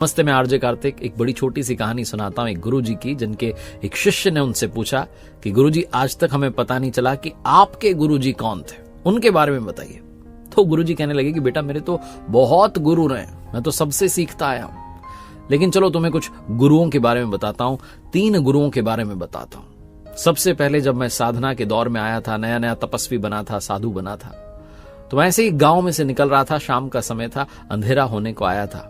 नमस्ते, मैं आरजे कार्तिक। एक बड़ी छोटी सी कहानी सुनाता हूं एक गुरुजी की, जिनके एक शिष्य ने उनसे पूछा कि गुरुजी, आज तक हमें पता नहीं चला कि आपके गुरुजी कौन थे, उनके बारे में बताइए। तो गुरुजी कहने लगे कि बेटा, मेरे तो बहुत गुरु रहे, मैं तो सबसे सीखता आया हूं, लेकिन चलो तुम्हें कुछ गुरुओं के बारे में बताता हूं। 3 गुरुओं के बारे में बताता हूं। सबसे पहले जब मैं साधना के दौर में आया था, नया नया तपस्वी बना था, साधु बना था, तो मैं ऐसे ही गांव में से निकल रहा था। शाम का समय था, अंधेरा होने को आया था।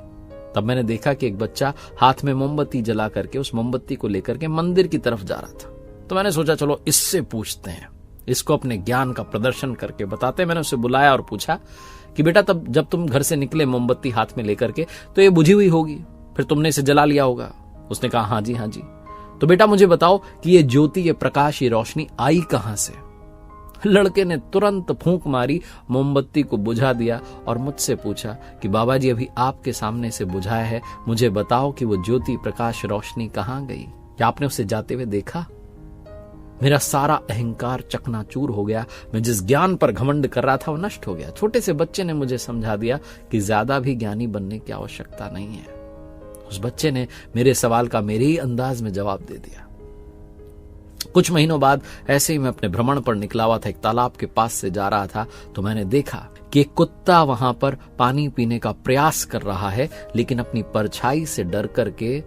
तब मैंने देखा कि एक बच्चा हाथ में मोमबत्ती जला करके उस मोमबत्ती को लेकर के मंदिर की तरफ जा रहा था। तो मैंने सोचा चलो इससे पूछते हैं, इसको अपने ज्ञान का प्रदर्शन करके बताते हैं। मैंने उसे बुलाया और पूछा कि बेटा, तब जब तुम घर से निकले मोमबत्ती हाथ में लेकर के, तो ये बुझी हुई होगी, फिर तुमने इसे जला लिया होगा। उसने कहा हाँ जी हाँ जी। तो बेटा मुझे बताओ कि ये ज्योति, ये प्रकाश, ये रोशनी आई कहां से? लड़के ने तुरंत फूंक मारी, मोमबत्ती को बुझा दिया और मुझसे पूछा कि बाबा जी, अभी आपके सामने से बुझाया है, मुझे बताओ कि वो ज्योति, प्रकाश, रोशनी कहां गई? क्या आपने उसे जाते हुए देखा? मेरा सारा अहंकार चकनाचूर हो गया। मैं जिस ज्ञान पर घमंड कर रहा था वो नष्ट हो गया। छोटे से बच्चे ने मुझे समझा दिया कि ज्यादा भी ज्ञानी बनने की आवश्यकता नहीं है। उस बच्चे ने मेरे सवाल का मेरे ही अंदाज में जवाब दे दिया। कुछ महीनों बाद ऐसे ही मैं अपने भ्रमण पर निकला हुआ था, एक तालाब के पास से जा रहा था, तो मैंने देखा कि एक कुत्ता वहां पर पानी पीने का प्रयास कर रहा है, लेकिन अपनी परछाई से डर करके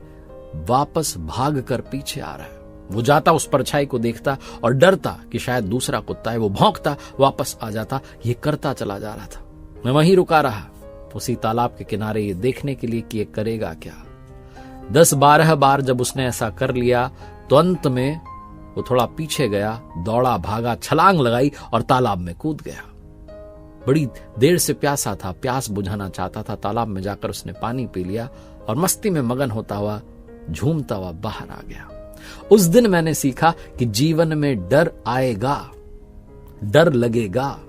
वापस भाग कर पीछे आ रहा है। वो जाता, उस परछाई को देखता और डरता कि शायद दूसरा कुत्ता है। वो भौंकता, वापस आ जाता, ये करता चला जा रहा था। मैं वहीं रुका रहा, उसी तालाब के किनारे, ये देखने के लिए कि ये करेगा क्या। 10-12 बार जब उसने ऐसा कर लिया तो अंत में वो थोड़ा पीछे गया, दौड़ा, भागा, छलांग लगाई और तालाब में कूद गया। बड़ी देर से प्यासा था, प्यास बुझाना चाहता था। तालाब में जाकर उसने पानी पी लिया और मस्ती में मगन होता हुआ, झूमता हुआ बाहर आ गया। उस दिन मैंने सीखा कि जीवन में डर आएगा, डर लगेगा,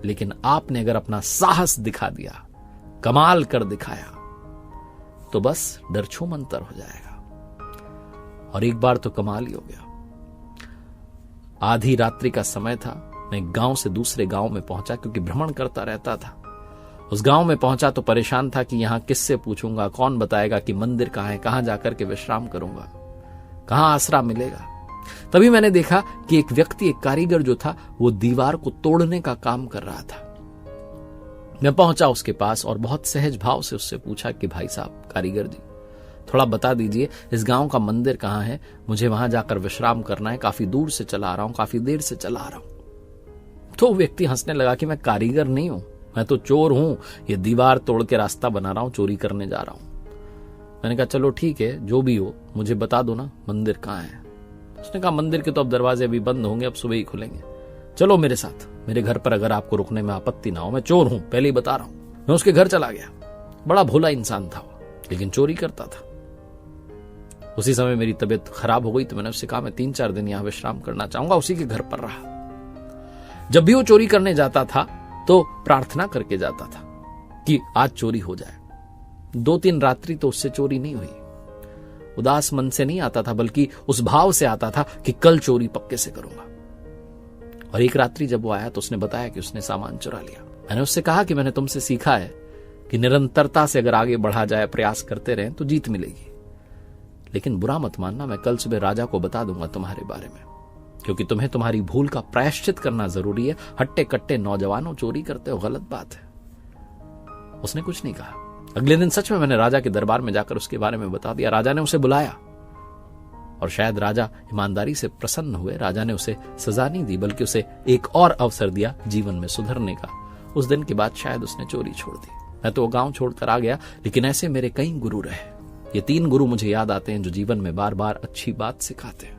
लेकिन आपने अगर अपना साहस दिखा दिया, कमाल कर दिखाया, तो बस डर छूमंतर हो जाएगा। और एक बार तो कमाल ही हो गया। आधी रात्रि का समय था, मैं गांव से दूसरे गांव में पहुंचा, क्योंकि भ्रमण करता रहता था। उस गांव में पहुंचा तो परेशान था कि यहां किससे पूछूंगा, कौन बताएगा कि मंदिर कहां है, कहां जाकर के विश्राम करूंगा, कहां आसरा मिलेगा। तभी मैंने देखा कि एक व्यक्ति, एक कारीगर जो था, वो दीवार को तोड़ने का काम कर रहा था। मैं पहुंचा उसके पास और बहुत सहज भाव से उससे पूछा कि भाई साहब, कारीगर जी, थोड़ा बता दीजिए इस गांव का मंदिर कहां है, मुझे वहां जाकर विश्राम करना है, काफी दूर से चला आ रहा हूं, काफी देर से चला आ रहा हूं। तो व्यक्ति हंसने लगा कि मैं कारीगर नहीं हूं, मैं तो चोर हूं, ये दीवार तोड़ के रास्ता बना रहा हूं, चोरी करने जा रहा हूं। मैंने कहा चलो ठीक है, जो भी हो मुझे बता दो ना, मंदिर कहां है। उसने कहा मंदिर के तो अब दरवाजे अभी बंद होंगे, अब सुबह ही खुलेंगे, चलो मेरे साथ, मेरे घर पर अगर आपको रुकने में आपत्ति ना हो, मैं चोर हूं, पहले ही बता रहा हूं। मैं उसके घर चला गया। बड़ा भोला इंसान था वो, लेकिन चोरी करता था। उसी समय मेरी तबीयत खराब हो गई, तो मैंने उससे कहा मैं 3-4 दिन यहां विश्राम करना चाहूंगा। उसी के घर पर रहा। जब भी वो चोरी करने जाता था तो प्रार्थना करके जाता था कि आज चोरी हो जाए। 2-3 रात्रि तो उससे चोरी नहीं हुई। उदास मन से नहीं आता था, बल्कि उस भाव से आता था कि कल चोरी पक्के से करूंगा। और एक रात्रि जब वो आया तो उसने बताया कि उसने सामान चुरा लिया। मैंने उससे कहा कि मैंने तुमसे सीखा है कि निरंतरता से अगर आगे बढ़ा जाए, प्रयास करते रहें तो जीत मिलेगी, लेकिन बुरा मत मानना, मैं कल सुबह राजा को बता दूंगा तुम्हारे बारे में, क्योंकि तुम्हें तुम्हारी भूल का प्रायश्चित करना जरूरी है। हट्टे कट्टे नौजवानों, चोरी करते हो, गलत बात है। उसने कुछ नहीं कहा। अगले दिन सच में मैंने राजा के दरबार में जाकर उसके बारे में बता दिया। राजा ने उसे बुलाया और शायद राजा ईमानदारी से प्रसन्न हुए। राजा ने उसे सजा नहीं दी, बल्कि उसे एक और अवसर दिया जीवन में सुधरने का। उस दिन के बाद शायद उसने चोरी छोड़ दी। मैं तो वो गांव छोड़कर आ गया, लेकिन ऐसे मेरे कई गुरु रहे। ये 3 गुरु मुझे याद आते हैं जो जीवन में बार बार अच्छी बात सिखाते हैं।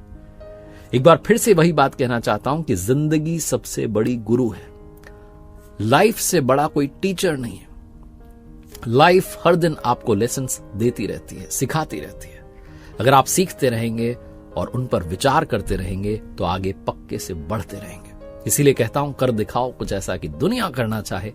एक बार फिर से वही बात कहना चाहता हूं कि जिंदगी सबसे बड़ी गुरु है। लाइफ से बड़ा कोई टीचर नहीं है। लाइफ हर दिन आपको लेसन्स देती रहती है, सिखाती रहती है। अगर आप सीखते रहेंगे और उन पर विचार करते रहेंगे तो आगे पक्के से बढ़ते रहेंगे। इसीलिए कहता हूं, कर दिखाओ कुछ ऐसा कि दुनिया करना चाहे,